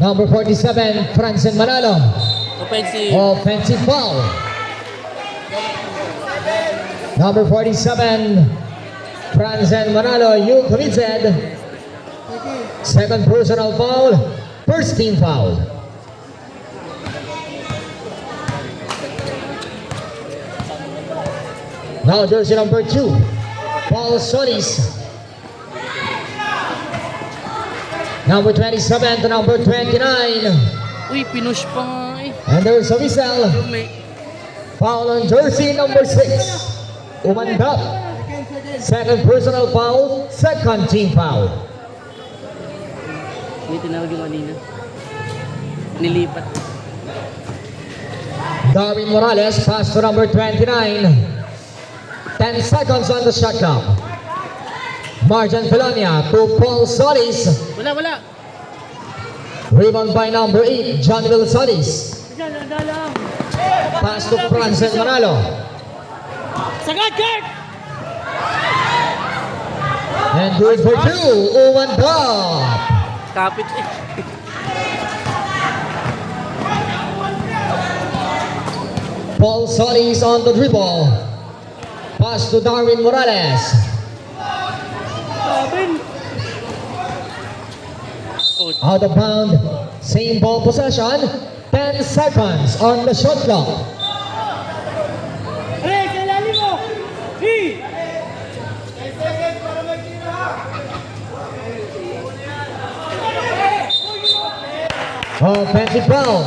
Number 47, Francen Manalo. Offensive foul. Number 47, Francen Manalo, you committed second personal foul, first team foul. Now jersey number 2, Paul Solis. Number 27 to number 29. Uy, pinush pa nga eh. And there's a whistle. Foul on jersey number 6. Umandap. Second personal foul, second team foul. May tinawag yung kanina. Nilipat. Darwin Morales, pass to number 29. 10 seconds on the shot clock. Marjan Pelonia to Paul Solis. Wala. Rebound by number 8, John Will Solis. Pass to Francen Manalo. Sagad, Kurt! And good for 2, Umandap. Kapit eh. Paul Solis on the dribble. Pass to Darwin Morales. Out of bound. Same ball possession. 10 seconds on the shot clock. Offensive foul.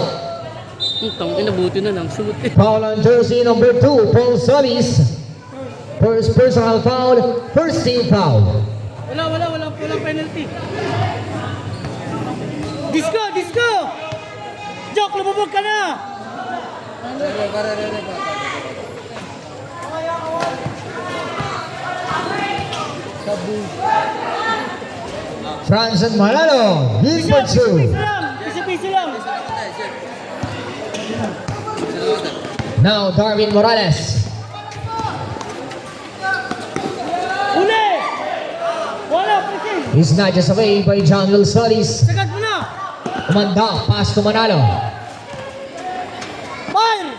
Itong inabuti na lang. Shoot eh. Foul on jersey number 2, Paul Solis. First personal foul, first team foul. Walang penalty. Disco! Joke, lumubog ka na! Francen Manalo, good for 2. Piso lang. Now Darwin Morales. Uli! Wala, pisin! He's snatched away by John Will Solis. Sagad mo na! Umanda, pass to Manalo. Fire!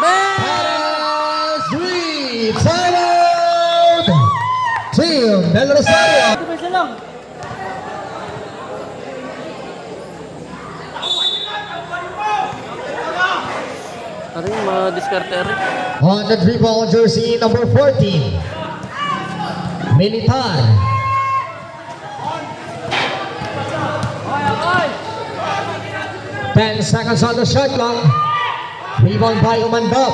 Pass 3, timeout! Team Del Rosario. Piso lang. Parang yung mga diskarter. On the dribble, jersey number 14, Militar. Ten seconds on the shot clock. Rebound by Umandap.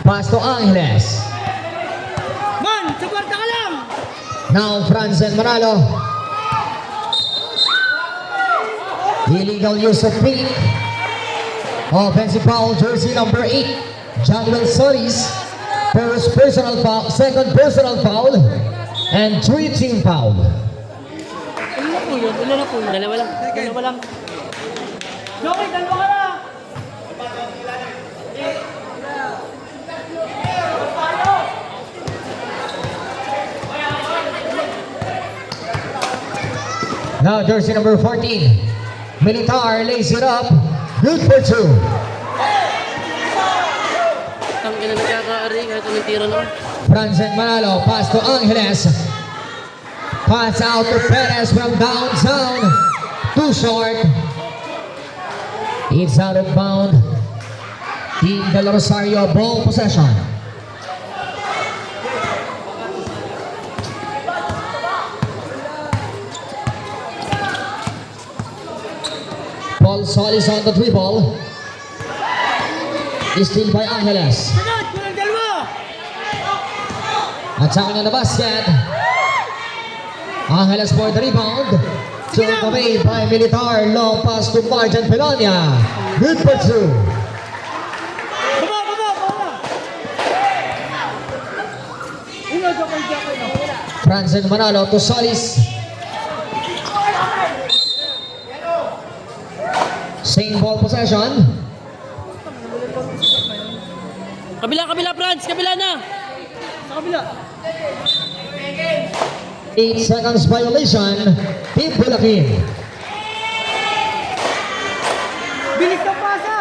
Pass to Angeles. Man, sa kwarta ka lang! Now Francen Manalo. Illegal use of feet. Offensive foul, jersey number 8, John Will Solis. First personal foul, second personal foul, and 3 team foul. Ilan na po yun? Dalawa lang. Jokoy, dalawa ka lang! Now jersey number 14, Militar lays it up. Good for 2. Ang ina nagkakaari kahit anong tira naman. Francen Manalo, pass to Angeles. Pass out to Perez from downtown. Too short. It's out of bound. Team Del Rosario, ball possession. Paul Solis on the dribble. Steal by Angeles. Sagad, kulang dalawa! Attacking on the basket. Angeles for the rebound. Took away by Militar. Long pass to Marjan Pelonia. Good for 2. Baba! Jokoy na. Francen Manalo to Solis. Same ball possession. Kabila, Franz! Kabila na! Sa kabila! 8 seconds violation, Team Bulacan. Bilis ka pasa!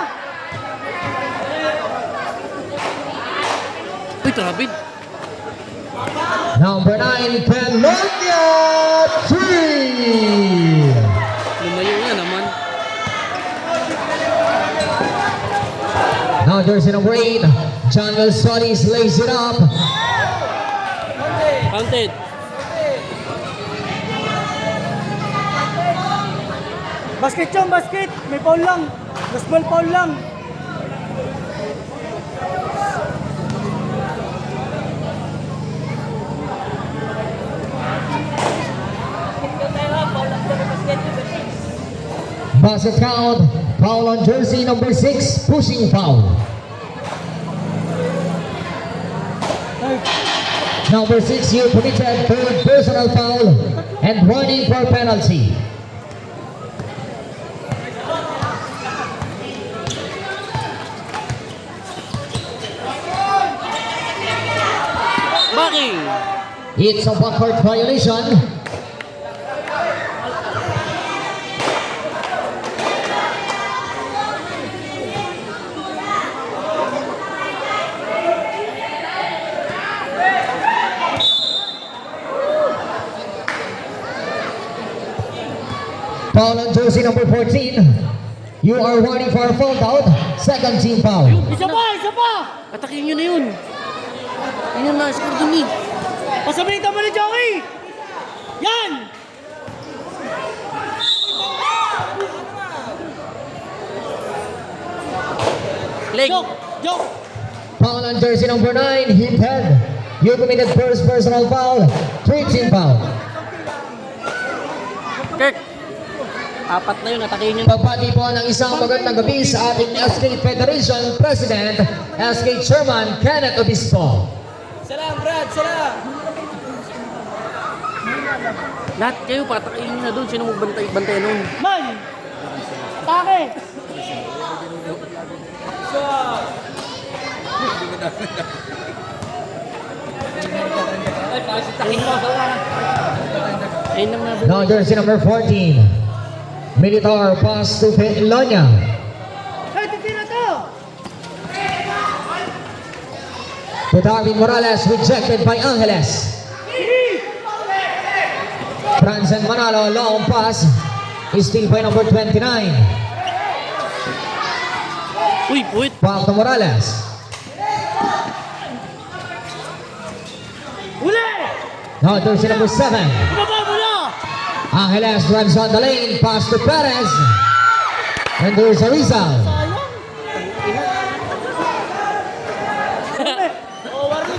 Uy, trabid. Number 9, Pelonia 3. Lumayo nga naman. Now jersey number 8, John Will Solis lays it up. Counted. Basket chong, basket! May foul lang. Baseball foul lang. Basket count, foul on jersey number 6, pushing foul. Number 6, you committed third personal foul and warning for penalty. Backing. It's a backcourt violation. Foul on jersey number 14. You are warning for a foul out. Second team foul. Isa pa, isa pa! Atakin nyo na yun. Ayun na, score dun eh. Pasabihin mo ni Joey! Yan! Leg. Joke! Joke! Foul on jersey number 9, hit head. You committed first personal foul. Third team foul. Kirk. Apat na yun, atakin nyo. Pagbati po ng isang magandang gabi sa ating SK Federation President, SK Chairman Kenneth Obispo. Salam, Brad! Salam! Lahat kayo, patakin nyo na doon. Sino magbantay nun? Man! Atake! Ayun lang na doon. Now jersey number 14, Militar pass to Pelonia. Hey, titira to! To Darwin Morales, rejected by Angeles. Franzen Manalo, long pass, is still by number 29. Uy, puwit. Foul to Morales. Uli! Now jersey number 7, Ibaba mo na! Angeles drives on the lane, pass to Perez. And there's a result.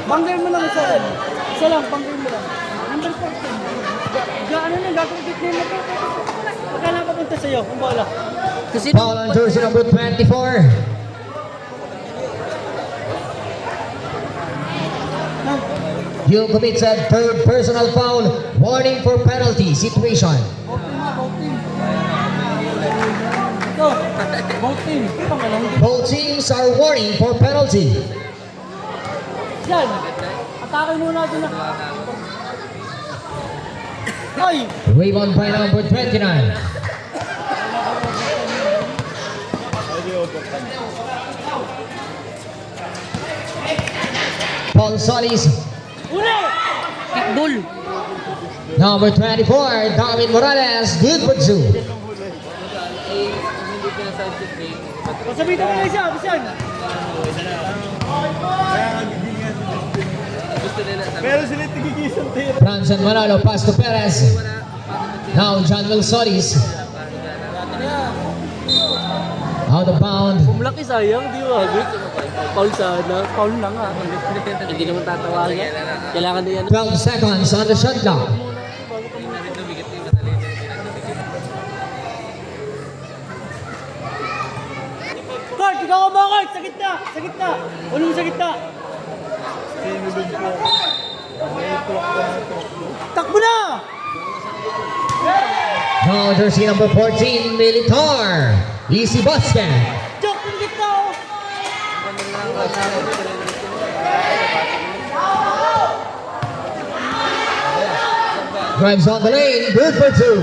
Banggay mo lang isa. Isa lang, banggay mo lang. Number 14. Gaano na, gagawin na ito. Baka na papunta sa'yo, kung bala. Kasi Foul on jersey number 24. You committed third personal foul, warning for penalty situation. Ito, both team. Pangalang din. Both teams are warning for penalty. Yan. Atake muna natin na. Ay! Rebound by number 29. Paul Solis. Uli! kickball. Number 24, Darwin Morales. Good for two. Pasabihin mo na isa, Bisan. Pero sila tigigisang tira. Franzen Manalo, pass to Perez. Now John Will Solis. Out of bound. Malaki sayang, di ba? Paul sana. Paul lang ah. Hindi naman tatawagin. Kailangan din yan. 12 seconds on the shot clock. Kurt, ikaw ka ba, Kurt? Sa gitna! Sa gitna! Ulong sa gitna! Takbo na! Now jersey number 14, Militar. Easy basket. Joke ng gitna, oh! Drives on the lane. Good for two.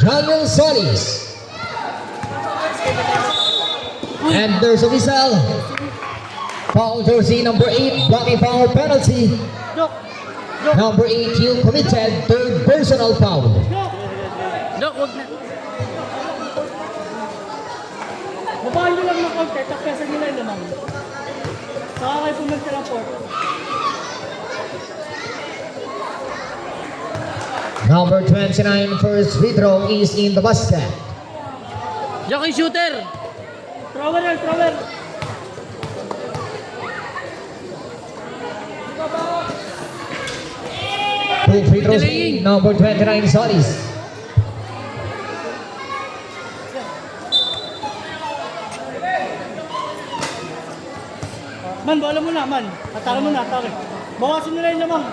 John Solis. And there's a whistle. Foul jersey number 8. Blocking foul penalty. Jok! Number 8, you committed third personal foul. Dok, wag na. Babaan nyo lang ng konti, takyasan nila yung lamang. Saka kayo po mag-teleport. Number 29, first free throw is in the basket. Jockey shooter. Thrower yan, thrower! Two free throws in number 29, Solis. Man, bola mo na, man. Atake mo na, atake. Bawasin nila yung lamang.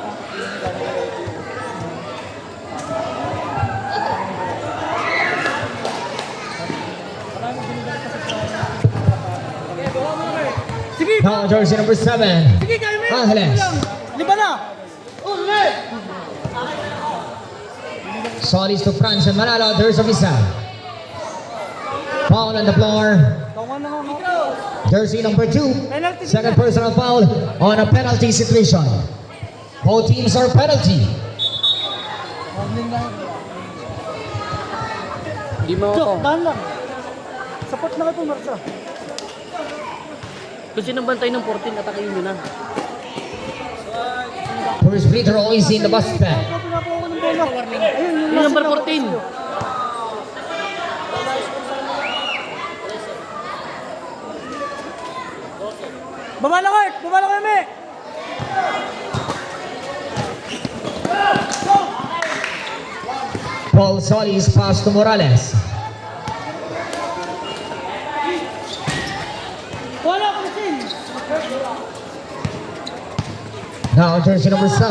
Sige! Now jersey number 7. Sige, kaya mo yan. Angeles. Liba na! Ulit! Solis to Franz and Manalo. There's a visa. Foul on the floor. Kawan na nga. Jersey number 2. Penalty. Second personal foul on a penalty situation. Both teams are penalty. Hindi mo Jok, ako. dahan lang. Support na kayo po, Marsa. Kung sinong bantay ng 14, atakayin nyo na. First free throw is in the basket. Pinapawa ko ng bola. Ayun, Yung number nasa 14. Baba na Kurt! Baba na kayo, Me! Paul Solis pass to Morales. Wala ko na sin! Now jersey number 7.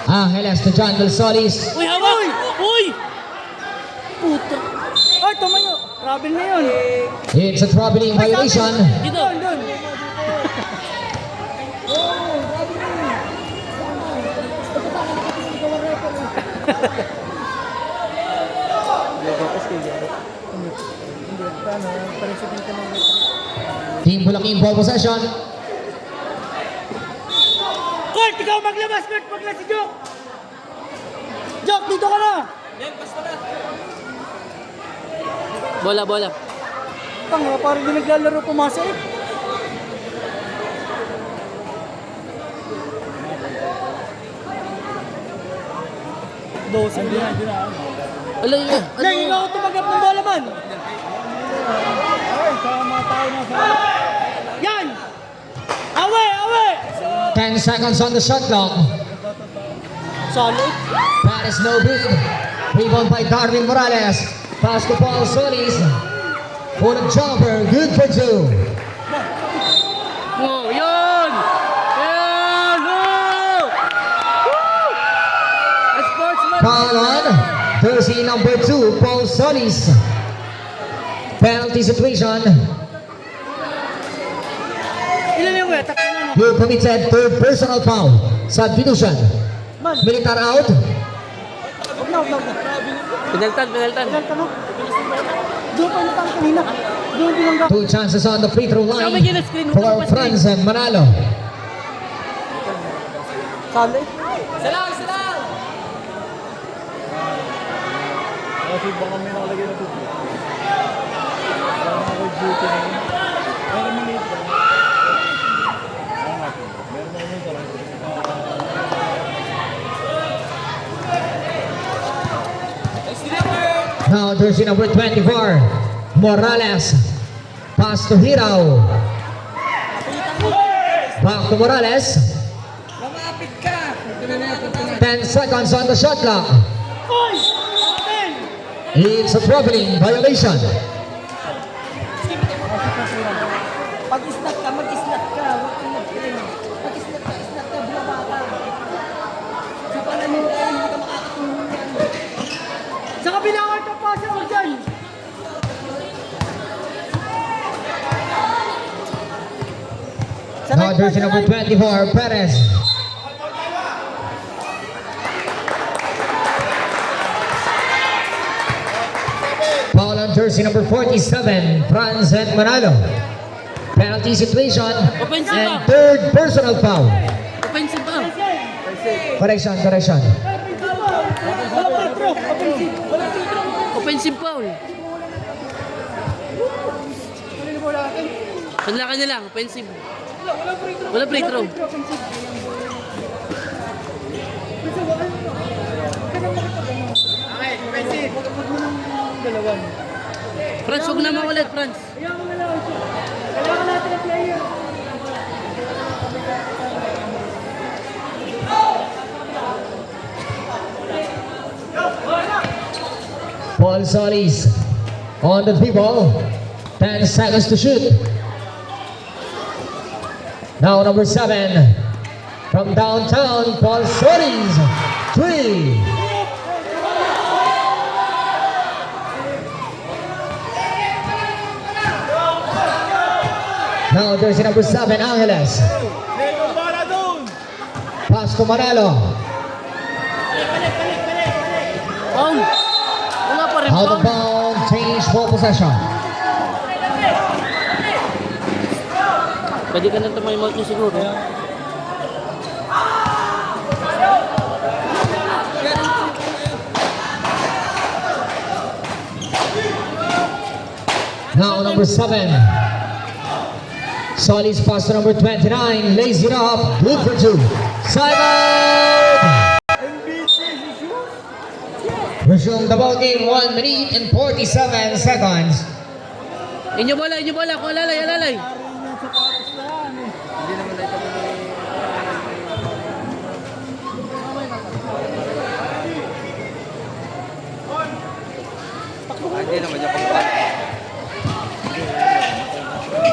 Angeles to John Solis. Uy, hawak! Uy! Puta. Ay, tumayo! Travel na yun! It's a traveling violation. Dito. Doon, doon! Team Bulacan ball possession. Kurt, ikaw maglabas! Kurt, magla si Jok! Jok, dito ka na! Bola, bola. Tanga, parang di naglalaro pumasa eh. Dosa, hindi na. Alay, yun. Nay, ikaw tumagat ng bola man! Ay, sa mga tao na sa... Yan! Awe, awe! 10 seconds on the shot clock. Solid. That is no good. Rebound by Darwin Morales. Pass to Paul Solis. For the jumper. Good for 2. Oh, yun! Yun! Oh! Woo! A sportsman! Foul on. Jersey number 2, Paul Solis. Penalty situation. Ilan yung wet? Takpan na. You committed third personal foul. Substitution. Man, Militar out. huwag na. Pinaltan, pinaltan. Ilan ka na? Doon pa yung tang kanina. Doon binangga. 2 chances on the free throw Saan line may gina-screen? Huwag for ka pa-screen. Franz and Manalo. Solid. Salang, salang! Kasi baka may nakalagay na doon. Baka naka-duty na yun. Baka maliit ba? Meron na yun sarang. Now jersey number 24, Morales. Pass to Hirao. Back to Morales. 10 seconds on the shot clock. Oy! Amen! It's a traveling violation. Pag-isnat ka, mag-isnat ka. Huwag kang mag-train. Pag-isnat ka, bumaba ka. Sa palamin ka, hindi ka makakatulong yan. Sa kabilangan ka pa siya, huwag dyan. Now jersey number 24, Perez. jersey number 47, Franz and Manalo. Penalty situation Offensive and ba? third personal foul. Offensive ba? Correction, correction. Offensive foul. Panlakan niya lang, offensive. Wala free throw. Franz, huwag naman ulit, Franz. Kailangan natin ng player. Paul Solis on the dribble. 10 seconds to shoot. Now number 7 from downtown, Paul Solis. 3. Now jersey number 7, Angeles. Pass to Manalo. Foul. Wala pa rin Out of foul. bounds, change ball possession. Pwede ka nang tumaymount niya siguro. Now number 7. Solis pass to number 29. Lays it up. Good for 2. Simon! Resume the ball game. 1 minute and 47 seconds. Inyo bola, kung alalay, alalay.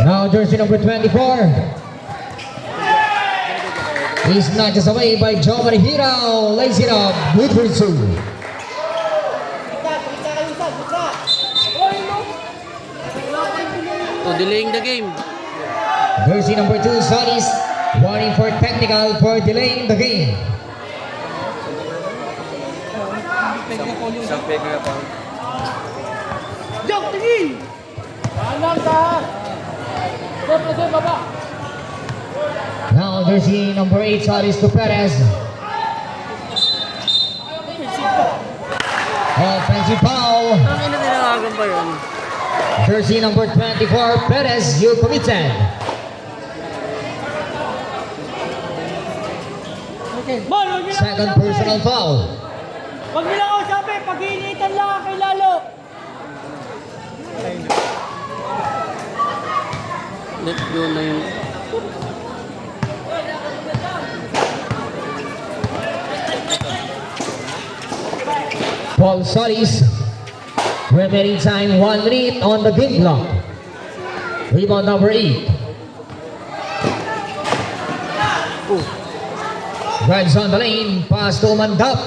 Now jersey number 24. He's snatched away by Joe Marihiro. Lays it up. Good for 2. So, delaying the game. Jersey number 2, Solis, warning for technical for delaying the game. Jok, tingin! Alam ka! Sir, baba! Now jersey number 8, Solis to Perez. Offensive foul. Ang ina tinangagan ba yun? Jersey number 24, Perez, you committed. Bon, huwag niyo lang Second kausapin. personal foul. Huwag niyo lang kausapin. Pag-iinitan lang kay Lalo. Let's go na yun. Paul Solis. Remaining time 1 minute on the game clock. Rebound number 8. Drives on the lane. Pass to Mandap.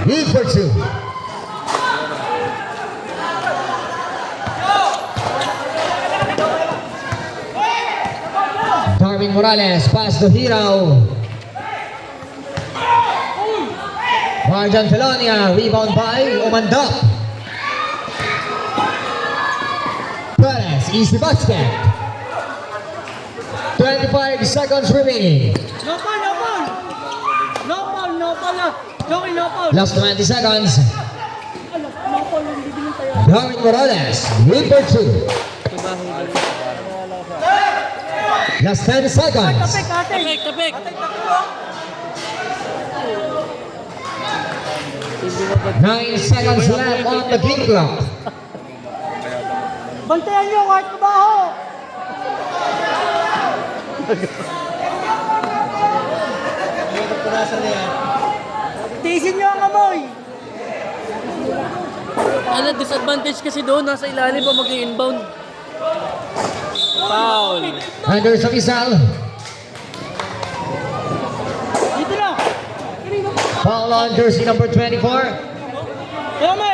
Good for 2. Darwin Morales. Pass to Hero. Marjan Felonia. Rebound by Omandap. Perez, easy basket. 25 seconds remaining. No foul, no foul! No foul, no foul na! Joey, no foul! Last 20 seconds. Ano, no foul, hindi din tayo. Darwin Morales, good for 2. Tubaho na. Last 10 seconds. Tapik, ate! Tapik! Hindi mo ba? 9 seconds left on the game clock. Bantayan niyo kahit kabaho! Tiisin niyo ang amoy! Ano, disadvantage kasi doon. Nasa ilalim pa mag-inbound. Foul. Anderson Isal. Dito na! Foul on jersey number 24. Tama!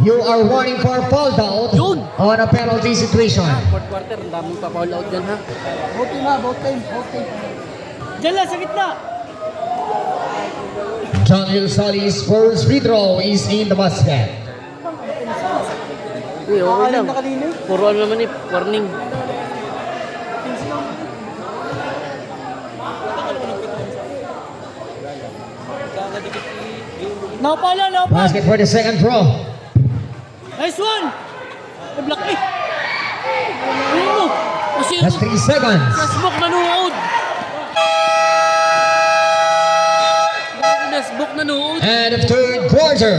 You are warning for foul out Yun. on a penalty situation. Fourth quarter, ang daming pa-foul out dyan ha. Vote time. Diyan lang, sa gitna! John Will Solis' first free throw is in the basket. Hindi, okay lang. na kanina eh. Puro ano naman eh, warning. Napala, napala. Basket for the second throw. Nice one. May block eh. Ayun mo. Kasi That's 3 seconds. Nasbok nanood. Nasbok nanood. And of third quarter.